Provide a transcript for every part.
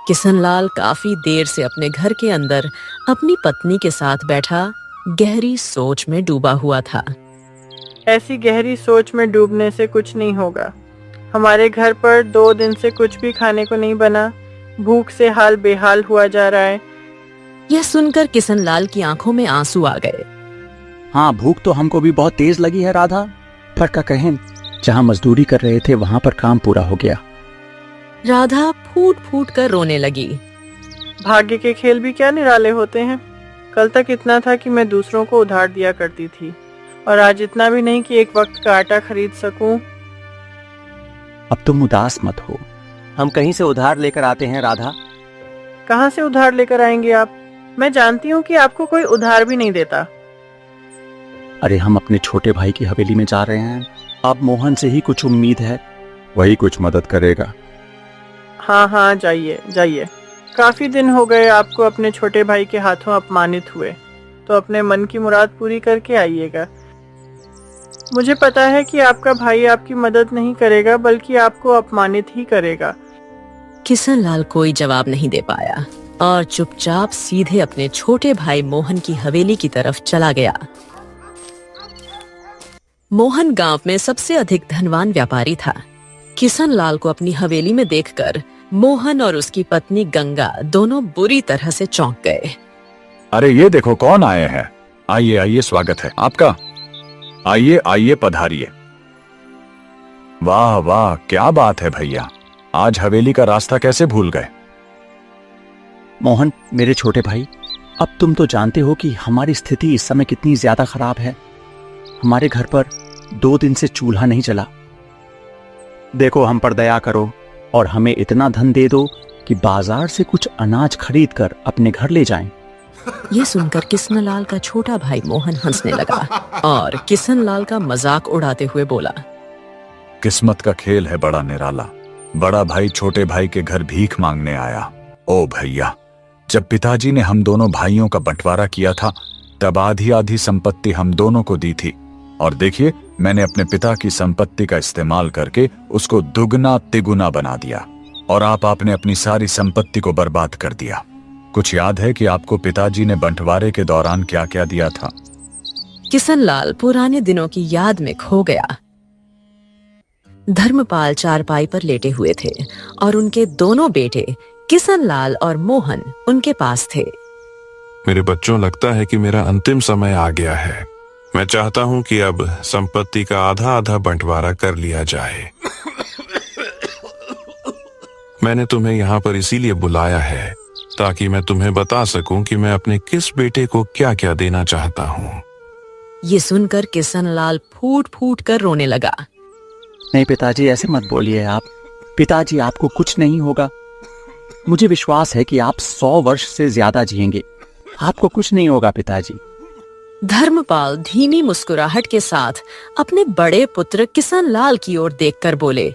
किशनलाल काफी देर से अपने घर के अंदर अपनी पत्नी के साथ बैठा गहरी सोच में डूबा हुआ था। ऐसी गहरी सोच में डूबने से कुछ नहीं होगा। हमारे घर पर 2 दिन से कुछ भी खाने को नहीं बना। भूख से हाल बेहाल हुआ जा रहा है। यह सुनकर किशनलाल की आंखों में आंसू आ गए। हाँ, भूख तो हमको भी बहुत तेज लगी है राधा, पर क्या कहें, जहाँ मजदूरी कर रहे थे वहां पर काम पूरा हो गया। राधा फूट फूट कर रोने लगी। भाग्य के खेल भी क्या निराले होते हैं। कल तक इतना था कि मैं दूसरों को उधार दिया करती थी, और आज इतना भी नहीं कि एक वक्त का आटा खरीद सकूं। अब तुम उदास मत हो, हम कहीं से उधार लेकर आते हैं राधा। कहाँ से उधार लेकर आएंगे आप? मैं जानती हूँ कि आपको कोई उधार भी नहीं देता। अरे, हम अपने छोटे भाई की हवेली में जा रहे हैं। अब मोहन से ही कुछ उम्मीद है, वही कुछ मदद करेगा। हाँ, जाइए जाइए। काफी दिन हो गए आपको अपने छोटे भाई के हाथों अपमानित हुए, तो अपने मन की मुराद पूरी करके आइएगा। मुझे पता है कि आपका भाई आपकी मदद नहीं करेगा, बल्कि आपको अपमानित ही करेगा। किशनलाल कोई जवाब नहीं दे पाया और चुपचाप सीधे अपने छोटे भाई मोहन की हवेली की तरफ चला गया। मोहन गांव में सबसे अधिक धनवान व्यापारी था। किशनलाल को अपनी हवेली में देखकर मोहन और उसकी पत्नी गंगा दोनों बुरी तरह से चौंक गए। अरे ये देखो कौन आए हैं। आइए आइए, स्वागत है आपका। आइए आइए, पधारिए। वाह वाह, क्या बात है भैया, आज हवेली का रास्ता कैसे भूल गए? मोहन, मेरे छोटे भाई, अब तुम तो जानते हो कि हमारी स्थिति इस समय कितनी ज्यादा खराब है। हमारे घर पर 2 दिन से चूल्हा नहीं चला। देखो, हम पर दया करो और हमें इतना धन दे दो कि बाजार से कुछ अनाज खरीद कर अपने घर ले जाएं। ये सुनकर किशनलाल का छोटा भाई मोहन हंसने लगा और किशनलाल का मजाक उड़ाते हुए बोला, किस्मत का खेल है बड़ा निराला। बड़ा भाई छोटे भाई के घर भीख मांगने आया। ओ भैया, जब पिताजी ने हम दोनों भाइयों का बंटवारा किया था, तब आधी आधी संपत्ति हम दोनों को दी थी, और देखिए, मैंने अपने पिता की संपत्ति का इस्तेमाल करके उसको दुगना तिगुना बना दिया, और आपने अपनी सारी संपत्ति को बर्बाद कर दिया। कुछ याद है कि आपको पिताजी ने बंटवारे के दौरान क्या क्या दिया था? किशनलाल पुराने दिनों की याद में खो गया। धर्मपाल चारपाई पर लेटे हुए थे और उनके दोनों बेटे किशनलाल और मोहन उनके पास थे। मेरे बच्चों, लगता है कि मेरा अंतिम समय आ गया है। मैं चाहता हूं कि अब संपत्ति का आधा आधा बंटवारा कर लिया जाए। मैंने तुम्हें यहाँ पर इसीलिए बुलाया है ताकि मैं तुम्हें बता सकूं कि मैं अपने किस बेटे को क्या क्या देना चाहता हूँ। ये सुनकर किशनलाल फूट फूट कर रोने लगा। नहीं पिताजी, ऐसे मत बोलिए आप। पिताजी, आपको कुछ नहीं होगा। मुझे विश्वास है कि आप 100 वर्ष से ज्यादा जिएंगे। आपको कुछ नहीं होगा पिताजी। धर्मपाल धीमी मुस्कुराहट के साथ अपने बड़े पुत्र किशनलाल की ओर देखकर बोले,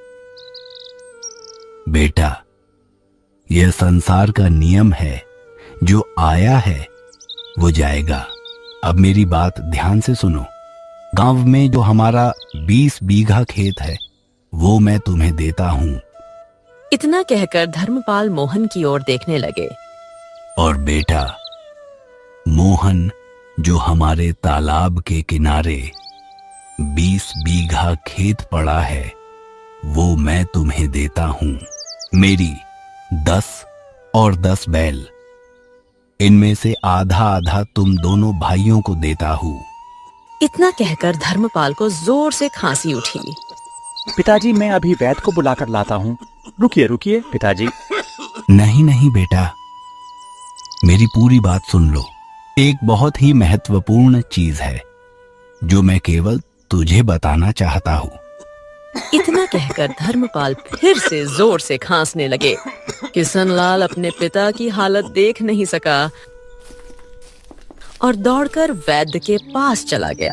बेटा, यह संसार का नियम है, जो आया है वो जाएगा। अब मेरी बात ध्यान से सुनो। गांव में जो हमारा 20 बीघा खेत है, वो मैं तुम्हें देता हूँ। इतना कहकर धर्मपाल मोहन की ओर देखने लगे। और बेटा, मोहन जो हमारे तालाब के किनारे 20 बीघा खेत पड़ा है, वो मैं तुम्हें देता हूँ। मेरी 10 और 10 बैल, इनमें से आधा आधा तुम दोनों भाइयों को देता हूँ। इतना कहकर धर्मपाल को जोर से खांसी उठी। पिताजी, मैं अभी वैद्य को बुलाकर लाता हूँ। रुकिए रुकिए पिताजी। नहीं नहीं बेटा, मेरी पूरी बात सुन लो। एक बहुत ही महत्वपूर्ण चीज है जो मैं केवल तुझे बताना चाहता हूँ। इतना कहकर धर्मपाल फिर से जोर से खांसने लगे। किशनलाल अपने पिता की हालत देख नहीं सका और दौड़कर वैद्य के पास चला गया।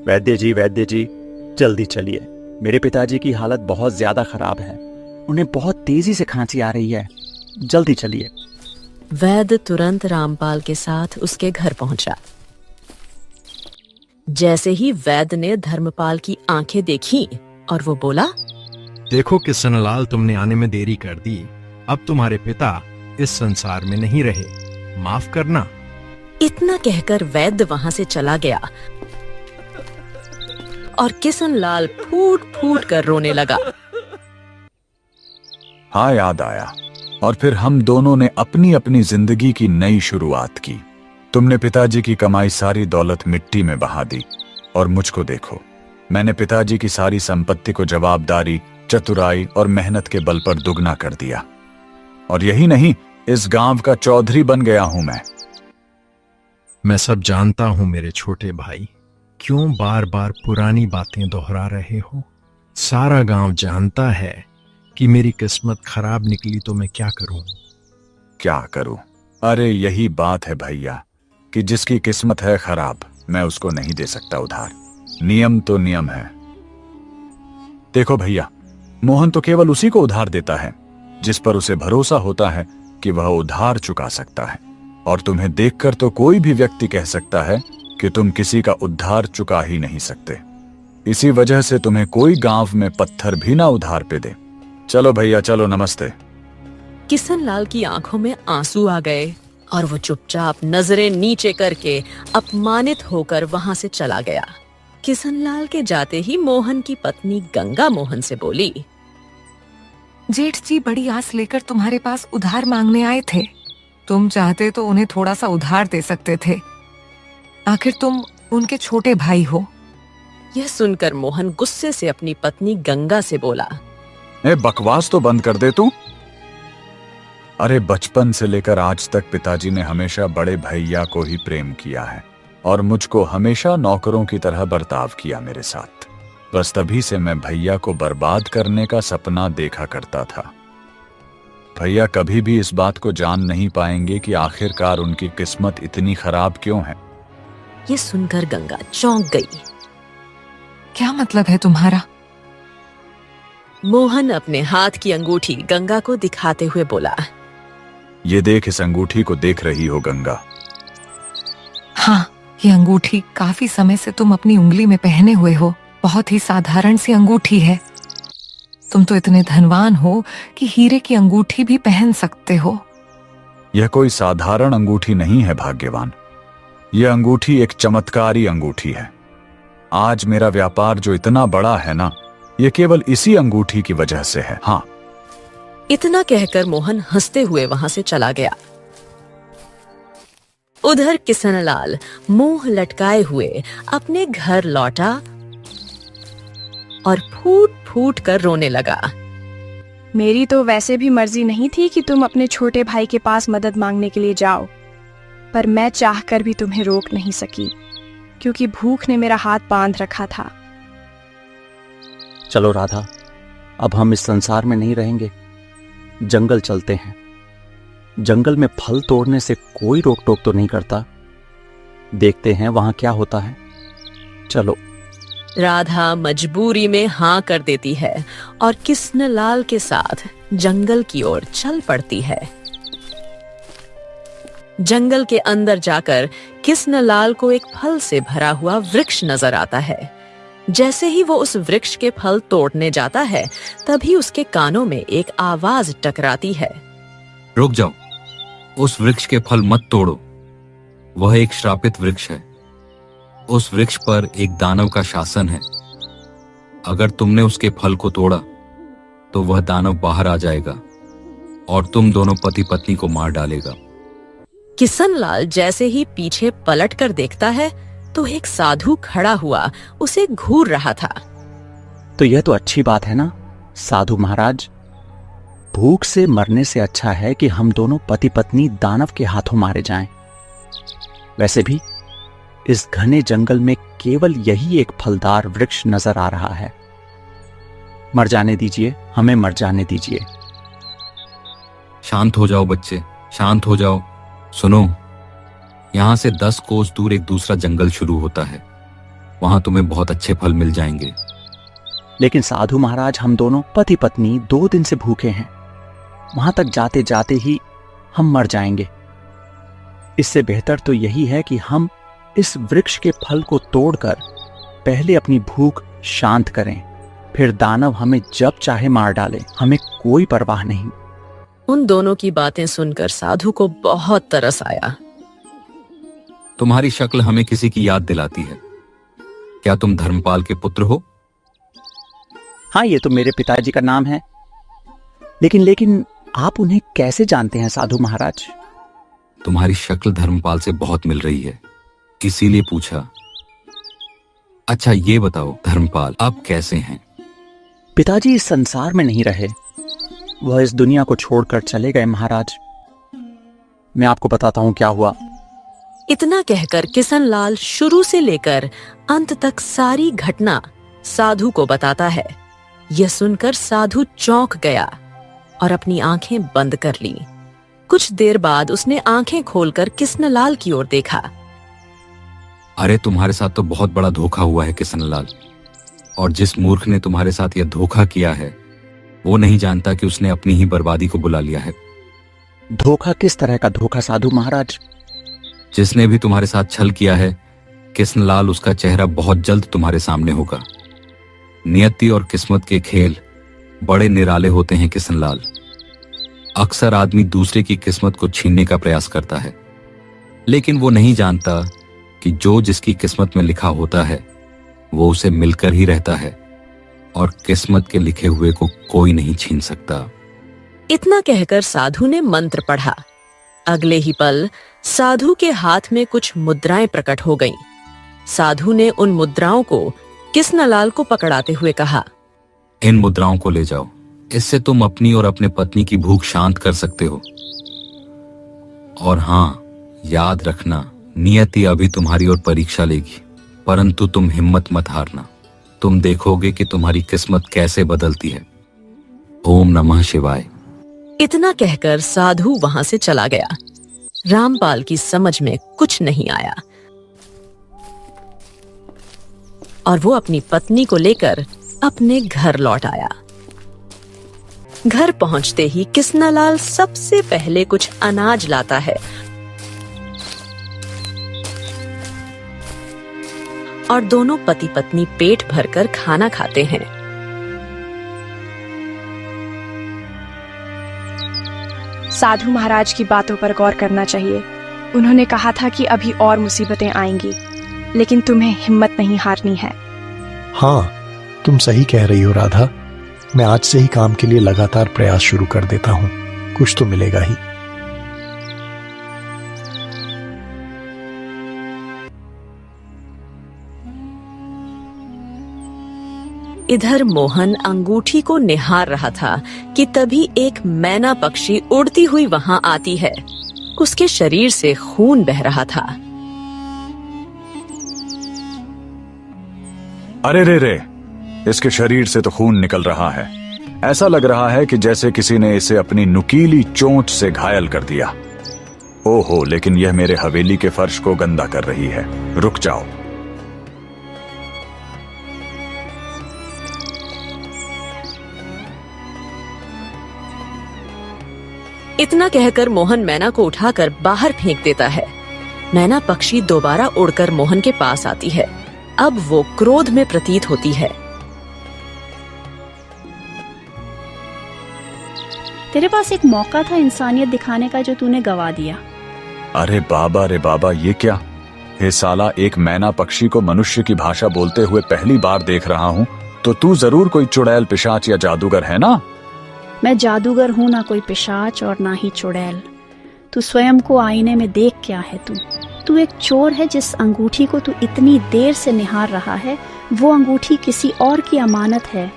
वैद्य जी, जल्दी चलिए। मेरे पिताजी की हालत बहुत ज्यादा खराब है। उन्हें बहुत तेजी से खांसी आ रही है। जल्दी चलिए। वैद्य तुरंत रामपाल के साथ उसके घर पहुंचा। जैसे ही वैद्य ने धर्मपाल की आंखें देखी और वो बोला, देखो किशनलाल, तुमने आने में देरी कर दी। अब तुम्हारे पिता इस संसार में नहीं रहे, माफ करना। इतना कहकर वैद्य वहां से चला गया और किशनलाल फूट फूट कर रोने लगा। हाँ, याद आया। और फिर हम दोनों ने अपनी अपनी जिंदगी की नई शुरुआत की। तुमने पिताजी की कमाई सारी दौलत मिट्टी में बहा दी और मुझको देखो, मैंने पिताजी की सारी संपत्ति को जवाबदारी, चतुराई और मेहनत के बल पर दुगना कर दिया। और यही नहीं, इस गांव का चौधरी बन गया हूं मैं सब जानता हूं मेरे छोटे भाई, क्यों बार बार पुरानी बातें दोहरा रहे हो। सारा गांव जानता है कि मेरी किस्मत खराब निकली तो मैं क्या करूं। क्या करूं? अरे यही बात है भैया कि जिसकी किस्मत है खराब, मैं उसको नहीं दे सकता उधार। नियम तो नियम है। देखो भैया, मोहन तो केवल उसी को उधार देता है जिस पर उसे भरोसा होता है कि वह उधार चुका सकता है। और तुम्हें देखकर तो कोई भी व्यक्ति कह सकता है कि तुम किसी का उधार चुका ही नहीं सकते। इसी वजह से तुम्हें कोई गांव में पत्थर भी ना उधार पे दे। चलो भैया, चलो, नमस्ते। किशनलाल की आंखों में आंसू आ गए और वो चुपचाप नजरें नीचे करके अपमानित होकर वहां से चला गया। किशनलाल के जाते ही मोहन की पत्नी गंगा मोहन से बोली, जेठ जी बड़ी आस लेकर तुम्हारे पास उधार मांगने आए थे। तुम चाहते तो उन्हें थोड़ा सा उधार दे सकते थे, आखिर तुम उनके छोटे भाई हो। यह सुनकर मोहन गुस्से से अपनी पत्नी गंगा से बोला, बकवास तो बंद कर दे तू। अरे बचपन से लेकर आज तक पिताजी ने हमेशा बड़े भैया को ही प्रेम किया है और मुझको हमेशा नौकरों की तरह बर्ताव किया मेरे साथ। बस तभी से मैं भैया को बर्बाद करने का सपना देखा करता था। भैया कभी भी इस बात को जान नहीं पाएंगे कि आखिरकार उनकी किस्मत इतनी खराब क्यों है। ये सुनकर गंगा चौंक गई। क्या मतलब है तुम्हारा? मोहन अपने हाथ की अंगूठी गंगा को दिखाते हुए बोला, ये देख, इस अंगूठी को देख रही हो गंगा? हाँ, ये अंगूठी काफी समय से तुम अपनी उंगली में पहने हुए हो। बहुत ही साधारण सी अंगूठी है। तुम तो इतने धनवान हो कि हीरे की अंगूठी भी पहन सकते हो। यह कोई साधारण अंगूठी नहीं है भाग्यवान। यह अंगूठी एक चमत्कारी अंगूठी है। आज मेरा व्यापार जो इतना बड़ा है ना, यह केवल इसी अंगूठी की वजह से है। हाँ। इतना कहकर मोहन हंसते हुए वहां से चला गया। उधर किशनलाल मुंह लटकाए हुए अपने घर लौटा और फूट फूट कर रोने लगा। मेरी तो वैसे भी मर्जी नहीं थी कि तुम अपने छोटे भाई के पास मदद मांगने के लिए जाओ, पर मैं चाहकर भी तुम्हें रोक नहीं सकी क्योंकि भूख ने मेरा हाथ बांध रखा था। चलो राधा, अब हम इस संसार में नहीं रहेंगे, जंगल चलते हैं। जंगल में फल तोड़ने से कोई रोक टोक तो नहीं करता। देखते हैं वहां क्या होता है। चलो। राधा मजबूरी में हाँ कर देती है और किशनलाल के साथ जंगल की ओर चल पड़ती है। जंगल के अंदर जाकर किशनलाल को एक फल से भरा हुआ वृक्ष नजर आता है। जैसे ही वो उस वृक्ष के फल तोड़ने जाता है, तभी उसके कानों में एक आवाज टकराती है। रुक जाओ, उस वृक्ष के फल मत तोड़ो। वह एक श्रापित वृक्ष है। उस वृक्ष पर एक दानव का शासन है। अगर तुमने उसके फल को तोड़ा तो वह दानव बाहर आ जाएगा और तुम दोनों पति पत्नी को मार डालेगा। किशनलाल जैसे ही पीछे पलट कर देखता है तो एक साधु खड़ा हुआ उसे घूर रहा था। तो यह तो अच्छी बात है ना साधु महाराज। भूख से मरने से अच्छा है कि हम दोनों पति पत्नी दानव के हाथों मारे जाएं। वैसे भी इस घने जंगल में केवल यही एक फलदार वृक्ष नजर आ रहा है। मर जाने दीजिए, हमें मर जाने दीजिए। शांत हो जाओ बच्चे, शांत हो जाओ। सुनो, यहां से 10 कोस दूर एक दूसरा जंगल शुरू होता है। वहां तुम्हें बहुत अच्छे फल मिल जाएंगे। लेकिन साधु महाराज, हम दोनों पति पत्नी 2 दिन से भूखे हैं। वहां तक जाते जाते ही हम मर जाएंगे। इससे बेहतर तो यही है कि हम इस वृक्ष के फल को तोड़कर पहले अपनी भूख शांत करें, फिर दानव हमें जब चाहे मार डाले, हमें कोई परवाह नहीं। उन दोनों की बातें सुनकर साधु को बहुत तरस आया। तुम्हारी शक्ल हमें किसी की याद दिलाती है। क्या तुम धर्मपाल के पुत्र हो? हाँ, ये तो मेरे पिताजी का नाम है। लेकिन आप उन्हें कैसे जानते हैं साधु महाराज? तुम्हारी शक्ल धर्मपाल से बहुत मिल रही है, इसीलिए पूछा। अच्छा ये बताओ धर्मपाल, आप कैसे हैं? पिताजी इस संसार में नहीं रहे, वह इस दुनिया को छोड़कर चले गए महाराज। मैं आपको बताता हूं क्या हुआ। इतना कहकर किसनलाल शुरू से लेकर अंत तक सारी घटना साधु को बताता है। यह सुनकर साधु चौंक गया और अपनी आंखें बंद कर ली। कुछ देर बाद उसने आंखें खोलकर किसनलाल की ओर देखा। अरे तुम्हारे साथ तो बहुत बड़ा धोखा हुआ है किसनलाल, और जिस मूर्ख ने तुम्हारे साथ यह धोखा किया है वो नहीं जानता कि उसने अपनी ही बर्बादी को बुला लिया है। धोखा? किस तरह का धोखा साधु महाराज? जिसने भी तुम्हारे साथ छल किया है किसनलाल, उसका चेहरा बहुत जल्द तुम्हारे सामने होगा। नियति और किस्मत के खेल बड़े निराले होते हैं किसनलाल। अक्सर आदमी दूसरे की किस्मत को छीनने का प्रयास करता है, लेकिन वो नहीं जानता कि जो जिसकी किस्मत में लिखा होता है वो उसे मिलकर ही रहता है, और किस्मत के लिखे हुए को कोई नहीं छीन सकता। इतना कहकर साधु ने मंत्र पढ़ा। अगले ही पल साधु के हाथ में कुछ मुद्राएं प्रकट हो गईं। साधु ने उन मुद्राओं को किसनलाल को पकड़ाते हुए कहा, इन मुद्राओं को ले जाओ, इससे तुम अपनी और अपने पत्नी की भूख शांत कर सकते हो। और हाँ, याद रखना, नियति अभी तुम्हारी ओर परीक्षा लेगी, परंतु तुम हिम्मत मत हारना। तुम देखोगे कि तुम्हारी किस्मत कैसे बदलती है। ओम नमः शिवाय। इतना कहकर साधु वहां से चला गया। रामपाल की समझ में कुछ नहीं आया और वो अपनी पत्नी को लेकर अपने घर लौट आया। घर पहुंचते ही किसनलाल सबसे पहले कुछ अनाज लाता है और दोनों पति पत्नी पेट भरकर खाना खाते हैं। साधु महाराज की बातों पर गौर करना चाहिए। उन्होंने कहा था कि अभी और मुसीबतें आएंगी, लेकिन तुम्हें हिम्मत नहीं हारनी है। हाँ, तुम सही कह रही हो राधा। मैं आज से ही काम के लिए लगातार प्रयास शुरू कर देता हूँ, कुछ तो मिलेगा ही। इधर मोहन अंगूठी को निहार रहा था कि तभी एक मैना पक्षी उड़ती हुई वहां आती है। उसके शरीर से खून बह रहा था। अरे रे, इसके शरीर से तो खून निकल रहा है। ऐसा लग रहा है कि जैसे किसी ने इसे अपनी नुकीली चोंच से घायल कर दिया। ओहो, लेकिन यह मेरे हवेली के फर्श को गंदा कर रही है। रुक जाओ। इतना कहकर मोहन मैना को उठाकर बाहर फेंक देता है। मैना पक्षी दोबारा उड़कर मोहन के पास आती है। अब वो क्रोध में प्रतीत होती है। तेरे पास एक मौका था इंसानियत दिखाने का, जो तूने गवा दिया। अरे बाबा, ये क्या? हे साला, एक मैना पक्षी को मनुष्य की भाषा बोलते हुए पहली बार देख रहा हूँ। तो तू जरूर कोई चुड़ैल, पिशाच या जादूगर है ना? मैं जादूगर हूँ ना कोई पिशाच और ना ही चुड़ैल। तू स्वयं को आईने में देख। क्या है तू एक चोर है। जिस अंगूठी को तू इतनी देर से निहार रहा है, वो अंगूठी किसी और की अमानत है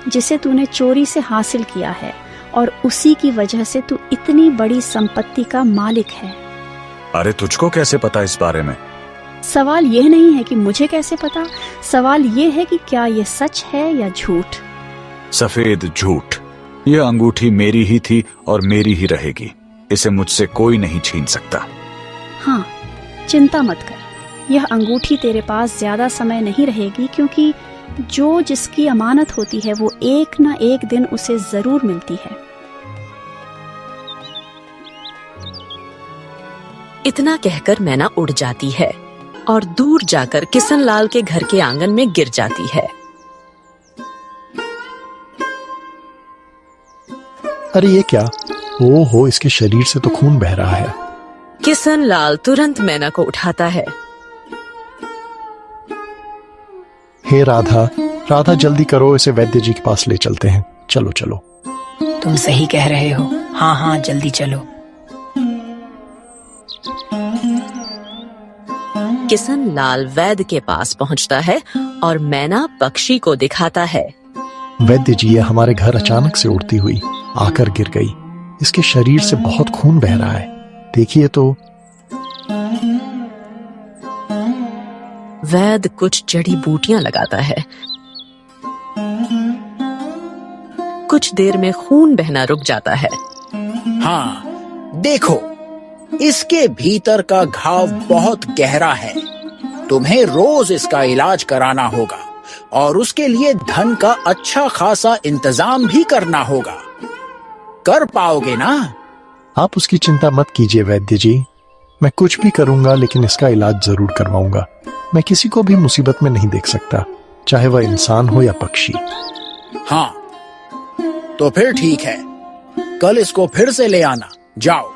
जिसे तूने चोरी से हासिल किया है, और उसी की वजह से तू इतनी बड़ी संपत्ति का मालिक है। अरे तुझको कैसे पता इस बारे में? सवाल यह नहीं है कि मुझे कैसे पता, सवाल यह है कि क्या यह सच है या झूठ। सफेद झूठ। यह अंगूठी मेरी ही थी और मेरी ही रहेगी। इसे मुझसे कोई नहीं छीन सकता। हाँ, चिंता मत कर। यह अंगूठी तेरे पास ज्यादा समय नहीं रहेगी, क्योंकि जो जिसकी अमानत होती है वो एक ना एक दिन उसे जरूर मिलती है। इतना कहकर मैना उड़ जाती है और दूर जाकर किसनलाल के घर के आंगन में गिर जाती है। अरे ये क्या? ओहो, इसके शरीर से तो खून बह रहा है। किशन लाल तुरंत मैना को उठाता है। हे राधा, राधा जल्दी करो, इसे वैद्य जी के पास ले चलते हैं। चलो चलो। तुम सही कह रहे हो। हाँ हाँ, जल्दी चलो। किशन लाल वैद्य के पास पहुंचता है और मैना पक्षी को दिखाता है। वैद्य जी, ये हमारे घर अचानक से उड़ती हुई आकर गिर गई। इसके शरीर से बहुत खून बह रहा है, देखिए तो। वैद्य कुछ जड़ी बूटियां लगाता है। कुछ देर में खून बहना रुक जाता है। हाँ, देखो, इसके भीतर का घाव बहुत गहरा है। तुम्हें रोज इसका इलाज कराना होगा और उसके लिए धन का अच्छा खासा इंतजाम भी करना होगा। कर पाओगे ना? आप उसकी चिंता मत कीजिए वैद्य जी, मैं कुछ भी करूंगा, लेकिन इसका इलाज जरूर करवाऊंगा। मैं किसी को भी मुसीबत में नहीं देख सकता, चाहे वह इंसान हो या पक्षी। हाँ, तो फिर ठीक है, कल इसको फिर से ले आना। जाओ।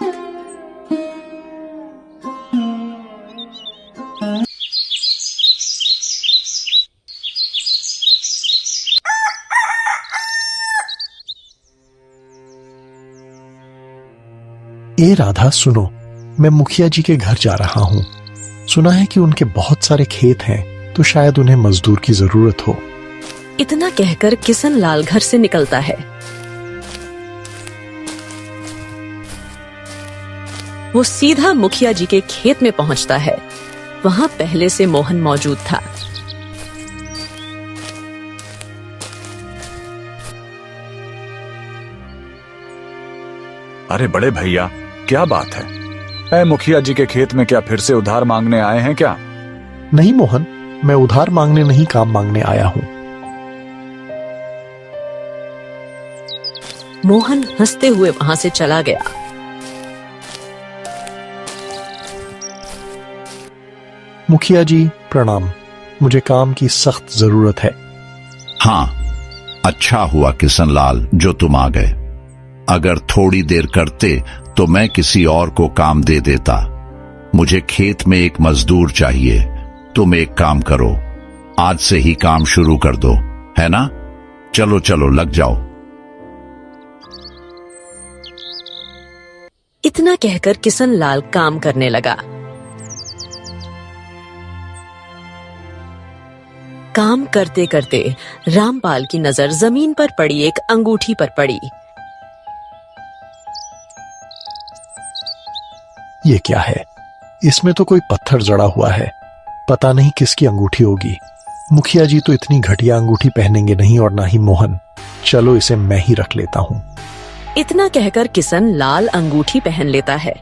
ए राधा, सुनो, मैं मुखिया जी के घर जा रहा हूँ। सुना है कि उनके बहुत सारे खेत हैं, तो शायद उन्हें मजदूर की जरूरत हो। इतना कहकर किशन लाल घर से निकलता है। वो सीधा मुखिया जी के खेत में पहुंचता है। वहां पहले से मोहन मौजूद था। अरे बड़े भैया, क्या बात है? ऐ मुखिया जी के खेत में क्या फिर से उधार मांगने आए हैं क्या? नहीं मोहन, मैं उधार मांगने नहीं, काम मांगने आया हूँ। मोहन हंसते हुए वहां से चला गया। मुखिया जी प्रणाम, मुझे काम की सख्त जरूरत है। हाँ, अच्छा हुआ किशन लाल जो तुम आ गए। अगर थोड़ी देर करते तो मैं किसी और को काम दे देता। मुझे खेत में एक मजदूर चाहिए। तुम एक काम करो, आज से ही काम शुरू कर दो, है ना? चलो चलो, लग जाओ। इतना कहकर किशन लाल काम करने लगा। काम करते करते रामपाल की नजर जमीन पर पड़ी एक अंगूठी पर पड़ी। ये क्या है? इसमें तो कोई पत्थर जड़ा हुआ है। पता नहीं किसकी अंगूठी होगी। मुखिया जी तो इतनी घटिया अंगूठी पहनेंगे नहीं, और ना ही मोहन। चलो, इसे मैं ही रख लेता हूँ। इतना कहकर किशन लाल अंगूठी पहन लेता है।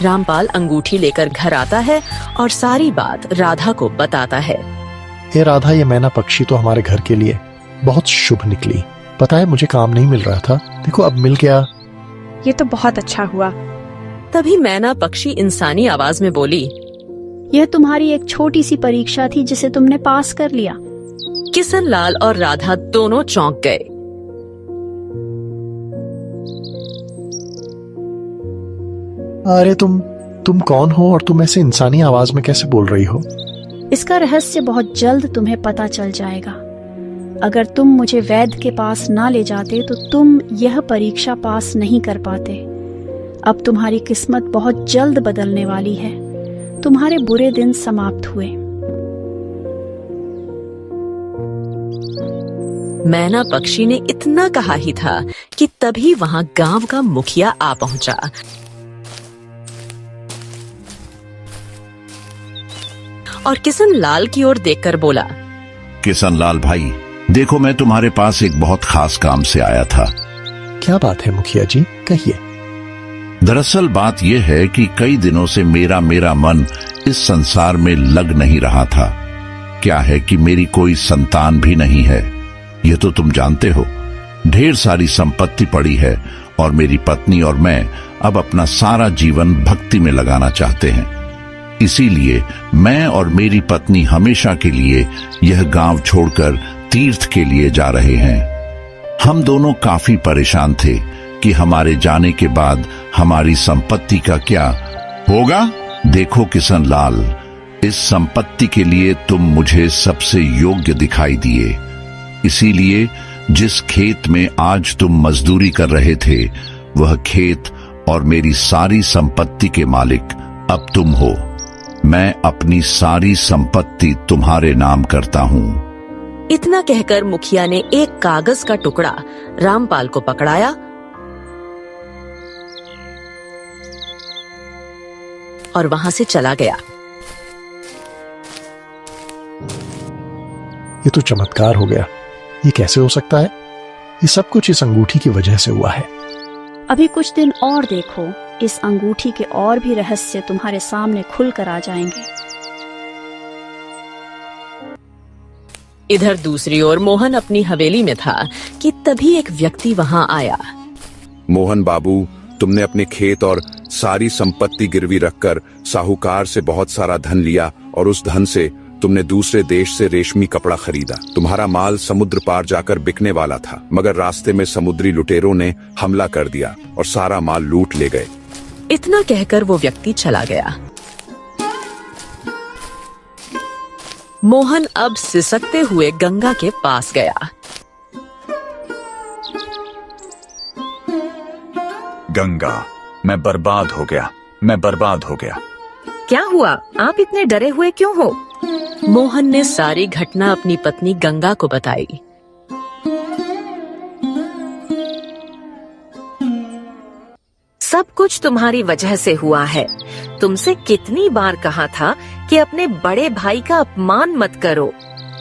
रामपाल अंगूठी लेकर घर आता है और सारी बात राधा को बताता है। ए राधा, ये मैना पक्षी तो हमारे घर के लिए बहुत शुभ निकली। पता है, मुझे काम नहीं मिल रहा था, देखो अब मिल गया। ये तो बहुत अच्छा हुआ। तभी मैना पक्षी इंसानी आवाज में बोली, यह तुम्हारी एक छोटी सी परीक्षा थी जिसे तुमने पास कर लिया। किशन लाल और राधा दोनों चौंक गए। अरे तुम कौन हो और तुम ऐसे इंसानी आवाज में कैसे बोल रही हो? इसका रहस्य बहुत जल्द तुम्हें पता चल जाएगा। अगर तुम मुझे वैद्य के पास ना ले जाते तो तुम यह परीक्षा पास नहीं कर पाते। अब तुम्हारी किस्मत बहुत जल्द बदलने वाली है। तुम्हारे बुरे दिन समाप्त हुए। मैना पक्षी ने इतना कहा ही था कि तभी वहां गांव का मुखिया आ पहुंचा। और किशन लाल की ओर देखकर बोला, किशन लाल भाई, देखो मैं तुम्हारे पास एक बहुत खास काम से आया था। क्या बात है मुखिया जी, कहिए। दरअसल बात यह है कि कई दिनों से मेरा मन इस संसार में लग नहीं रहा था। क्या है कि मेरी कोई संतान भी नहीं है, ये तो तुम जानते हो। ढेर सारी संपत्ति पड़ी है और मेरी पत्नी और मैं अब अपना सारा जीवन भक्ति में लगाना चाहते हैं। इसीलिए मैं और मेरी पत्नी हमेशा के लिए यह गांव छोड़कर तीर्थ के लिए जा रहे हैं। हम दोनों काफी परेशान थे कि हमारे जाने के बाद हमारी संपत्ति का क्या होगा। देखो किशन लाल, इस संपत्ति के लिए तुम मुझे सबसे योग्य दिखाई दिए, इसीलिए जिस खेत में आज तुम मजदूरी कर रहे थे वह खेत और मेरी सारी संपत्ति के मालिक अब तुम हो। मैं अपनी सारी संपत्ति तुम्हारे नाम करता हूँ। इतना कहकर मुखिया ने एक कागज का टुकड़ा रामपाल को पकड़ाया और वहां से चला गया। ये तो चमत्कार हो गया। ये कैसे हो सकता है? ये सब कुछ इस अंगूठी की वजह से हुआ है। अभी कुछ दिन और देखो, इस अंगूठी के और भी रहस्य तुम्हारे सामने खुलकर आ जाएंगे। इधर दूसरी ओर मोहन अपनी हवेली में था कि तभी एक व्यक्ति वहां आया। मोहन बाबू, तुमने अपने खेत और सारी संपत्ति गिरवी रखकर साहूकार से बहुत सारा धन लिया और उस धन से तुमने दूसरे देश से रेशमी कपड़ा खरीदा। तुम्हारा माल समुद्र पार जाकर बिकने वाला था, मगर रास्ते में समुद्री लुटेरों ने हमला कर दिया और सारा माल लूट ले गए। इतना कहकर वो व्यक्ति चला गया। मोहन अब सिसकते हुए गंगा के पास गया। गंगा, मैं बर्बाद हो गया, मैं बर्बाद हो गया। क्या हुआ? आप इतने डरे हुए क्यों हो? मोहन ने सारी घटना अपनी पत्नी गंगा को बताई। सब कुछ तुम्हारी वजह से हुआ है। तुमसे कितनी बार कहा था कि अपने बड़े भाई का अपमान मत करो।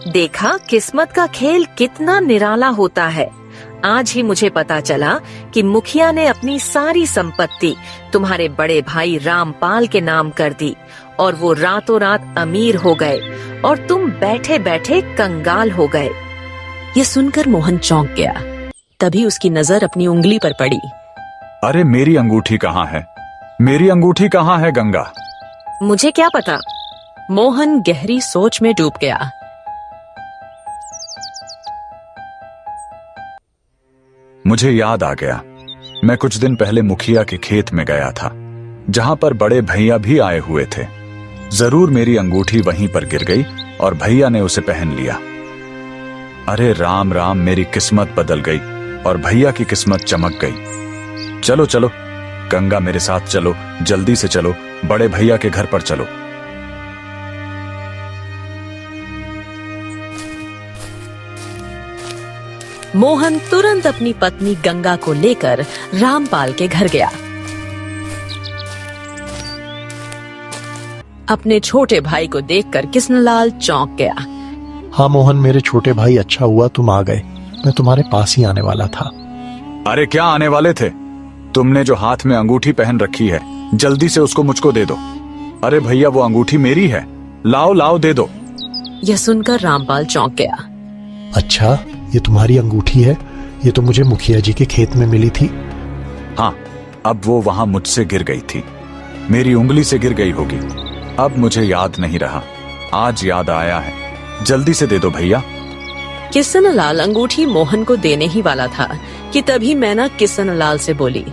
देखा किस्मत का खेल कितना निराला होता है। आज ही मुझे पता चला कि मुखिया ने अपनी सारी संपत्ति तुम्हारे बड़े भाई रामपाल के नाम कर दी और वो रातों रात अमीर हो गए और तुम बैठे बैठे कंगाल हो गए। ये सुनकर मोहन चौंक गया। तभी उसकी नजर अपनी उंगली पर पड़ी। अरे मेरी अंगूठी कहाँ है? मेरी अंगूठी कहाँ है गंगा? मुझे क्या पता। मोहन गहरी सोच में डूब गया। मुझे याद आ गया, मैं कुछ दिन पहले मुखिया के खेत में गया था, जहां पर बड़े भैया भी आए हुए थे। जरूर मेरी अंगूठी वहीं पर गिर गई और भैया ने उसे पहन लिया। अरे राम राम, मेरी किस्मत बदल गई और भैया की किस्मत चमक गई। चलो चलो गंगा, मेरे साथ चलो, जल्दी से चलो, बड़े भैया के घर पर चलो। मोहन तुरंत अपनी पत्नी गंगा को लेकर रामपाल के घर गया। अपने छोटे भाई को देखकर किशनलाल चौंक गया। हाँ मोहन, मेरे छोटे भाई, अच्छा हुआ तुम आ गए। मैं तुम्हारे पास ही आने वाला था। अरे क्या आने वाले थे? तुमने जो हाथ में अंगूठी पहन रखी है, जल्दी से उसको मुझको दे दो। अरे भैया, वो अंगूठी मेरी है, लाओ लाओ दे दो। यह सुनकर रामपाल चौंक गया। अच्छा, ये तुम्हारी अंगूठी है? ये तो मुझे मुखिया जी के खेत में मिली थी। हाँ, अब वो वहां मुझसे गिर गई थी, मेरी उंगली से गिर गई होगी। अब मुझे याद नहीं रहा, आज याद आया है, जल्दी से दे दो भैया। किशनलाल अंगूठी मोहन को देने ही वाला था कि तभी मैना किशनलाल से बोली,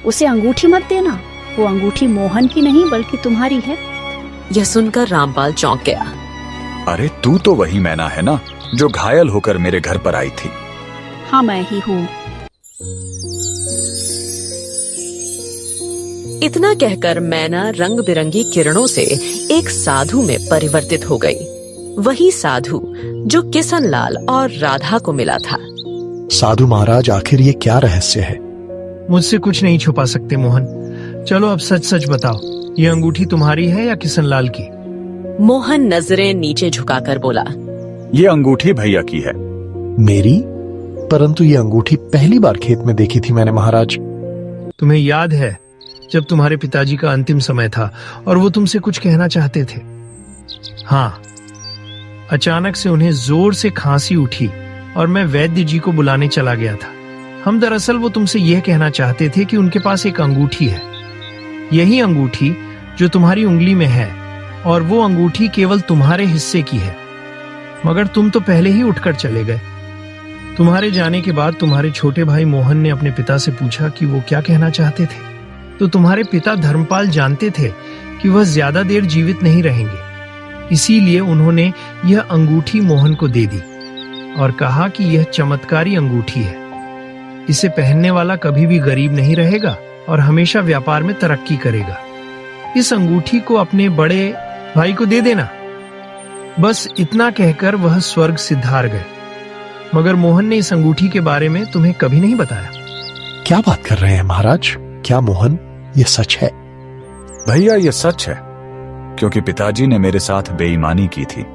उसे अंगूठी मत देना, वो अंगूठी मोहन की नहीं बल्कि तुम्हारी है। यह सुनकर रामपाल चौंक गया। अरे तू तो वही मैना है ना, जो घायल होकर मेरे घर पर आई थी। हाँ, मैं ही हूँ। इतना कहकर मैना रंग बिरंगी किरणों से एक साधु में परिवर्तित हो गई। वही साधु जो किशनलाल और राधा को मिला था। साधु महाराज, आखिर ये क्या रहस्य है? मुझसे कुछ नहीं छुपा सकते मोहन। चलो अब सच सच बताओ, ये अंगूठी तुम्हारी है या किशनलाल की? मोहन नजरें नीचे झुकाकर बोला, ये अंगूठी भैया की है। मेरी? परंतु ये अंगूठी पहली बार खेत में देखी थी मैंने महाराज। तुम्हें याद है जब तुम्हारे पिताजी का अंतिम समय था और वो तुमसे कुछ कहना चाहते थे? हाँ, अचानक से उन्हें जोर से खांसी उठी और मैं वैद्य जी को बुलाने चला गया था। हम दरअसल वो तुमसे यह कहना चाहते थे कि उनके पास एक अंगूठी है, यही अंगूठी जो तुम्हारी उंगली में है, और वो अंगूठी केवल तुम्हारे हिस्से की है। मगर तुम तो पहले ही उठकर चले गए। तुम्हारे जाने के बाद तुम्हारे छोटे भाई मोहन ने अपने पिता से पूछा कि वो क्या कहना चाहते थे। तो तुम्हारे पिता धर्मपाल जानते थे कि वह ज्यादा देर जीवित नहीं रहेंगे, इसीलिए उन्होंने यह अंगूठी मोहन को दे दी और कहा कि यह चमत्कारी अंगूठी है। इसे पहनने वाला कभी भी गरीब नहीं रहेगा और हमेशा व्यापार में तरक्की करेगा। इस अंगूठी को अपने बड़े भाई को दे देना। बस इतना कहकर वह स्वर्ग सिधार गए। मगर मोहन ने इस अंगूठी के बारे में तुम्हें कभी नहीं बताया। क्या बात कर रहे हैं महाराज? क्या मोहन ये सच है? भैया ये सच है, क्योंकि पिताजी ने मेरे साथ बेईमानी की थी।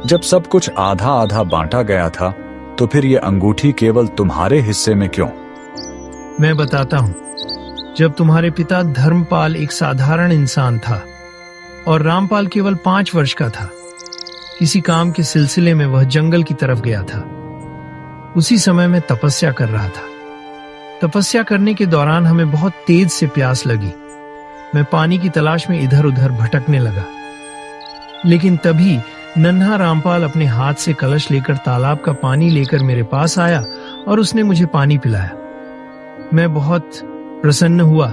जब सब कुछ आधा आधा बांटा गया था तो फिर ये अंगूठी केवल तुम्हारे हिस्से में क्यों? मैं बताता हूं। जब तुम्हारे पिता धर्मपाल एक साधारण इंसान था और रामपाल केवल 5 वर्ष का था, किसी काम के सिलसिले में वह जंगल की तरफ गया था। उसी समय मैं तपस्या कर रहा था। तपस्या करने के दौरान हमें बहुत तेज से प्यास लगी। मैं पानी की तलाश में इधर उधर भटकने लगा, लेकिन तभी नन्हा रामपाल अपने हाथ से कलश लेकर तालाब का पानी लेकर मेरे पास आया और उसने मुझे पानी पिलाया। मैं बहुत प्रसन्न हुआ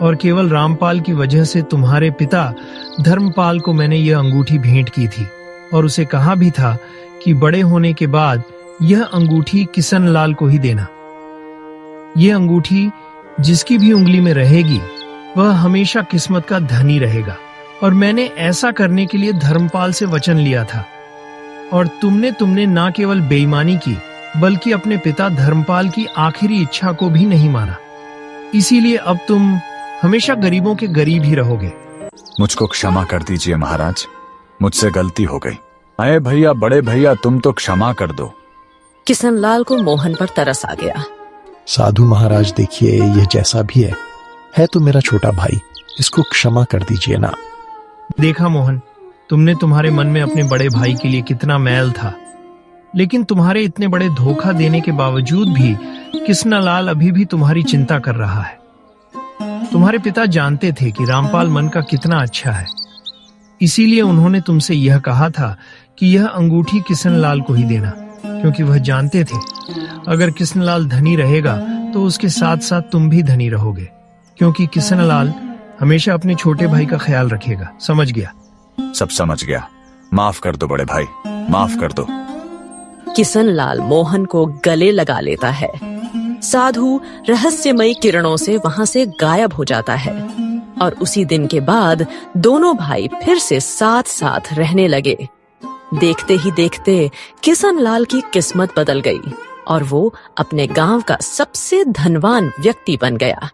और केवल रामपाल की वजह से तुम्हारे पिता धर्मपाल को मैंने यह अंगूठी भेंट की थी और उसे कहा भी था कि बड़े होने के बाद यह अंगूठी किशन लाल को ही देना। यह अंगूठी जिसकी भी उंगली में रहेगी वह हमेशा किस्मत का धनी रहेगा। और मैंने ऐसा करने के लिए धर्मपाल से वचन लिया था। और तुमने ना केवल बेईमानी की बल्कि अपने पिता धर्मपाल की आखिरी इच्छा को भी नहीं माना। इसीलिए अब तुम हमेशा गरीबों के गरीब ही रहोगे। मुझको क्षमा कर दीजिए महाराज, मुझसे गलती हो गई। अरे भैया, बड़े भैया, तुम तो क्षमा कर दो। किशन लाल को मोहन पर तरस आ गया। साधु महाराज, देखिए यह जैसा भी है तो मेरा छोटा भाई, इसको क्षमा कर दीजिए ना। देखा मोहन, तुमने तुम्हारे मन में अपने बड़े भाई के लिए कितना मैल था, लेकिन तुम्हारे इतने बड़े धोखा देने के बावजूद भी किशनलाल अभी भी तुम्हारी चिंता कर रहा है। तुम्हारे पिता जानते थे कि रामपाल मन का कितना अच्छा है, इसीलिए उन्होंने तुमसे यह कहा था कि यह अंगूठी किशनलाल को ही देना, क्योंकि वह जानते थे अगर किशनलाल धनी रहेगा तो उसके साथ साथ तुम भी धनी रहोगे, क्योंकि किशनलाल हमेशा अपने छोटे भाई का ख्याल रखेगा। समझ गया? सब समझ गया। माफ कर दो बड़े भाई, माफ कर दो। किशनलाल मोहन को गले लगा लेता है। साधु रहस्यमयी किरणों से वहां से गायब हो जाता है और उसी दिन के बाद दोनों भाई फिर से साथ साथ रहने लगे। देखते ही देखते किशनलाल की किस्मत बदल गई और वो अपने गांव का सबसे धनवान व्यक्ति बन गया।